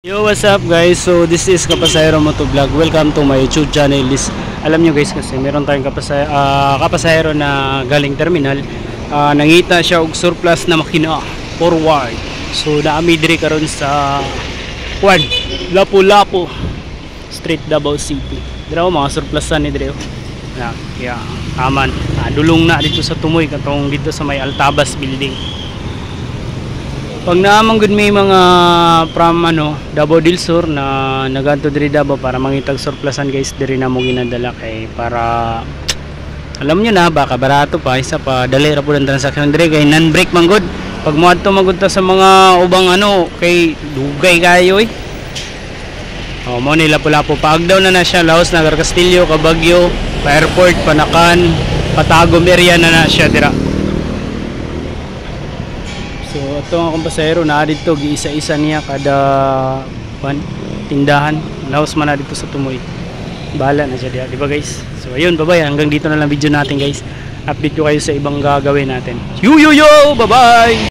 Yo, what's up guys? So this is Kapasahero Motovlog. Welcome to my YouTube channel. Alam nyo guys, kasi meron tayong kapasahero na galing terminal. Nangita siya og surplus na makina forward. So naami diri karon sa Juan Lapu-Lapu Street, Davao City. Dira mga surplusan ni diri. Kaya aman. Dulong na dito sa Tumoy katong dito sa may Altabas building. Pag naamang gud may mga from Davao del Sur na naganto diri Davao para mangitag surplusan guys, diri na mo ginadala kay para alam niyo na baka barato pa isa pa dali ra pud ang transaction diri kay non-break man gud. Pag mo adto magudta sa mga ubang kay dugay kayo mo ni Lapu-Lapu paagdaw na siya Laos, Nagar Castillo, Cabagyo, pa airport, Panakan, Patagom area na siya dira. So ito ang kompasero na dito giisa-isa niya kada tindahan. Laos man na dito sa Tumoy. Bahala na siya diya, di ba guys? So ayun, bye-bye. Hanggang dito na lang video natin guys. Update ko kayo sa ibang gagawin natin. Yo! Bye-bye!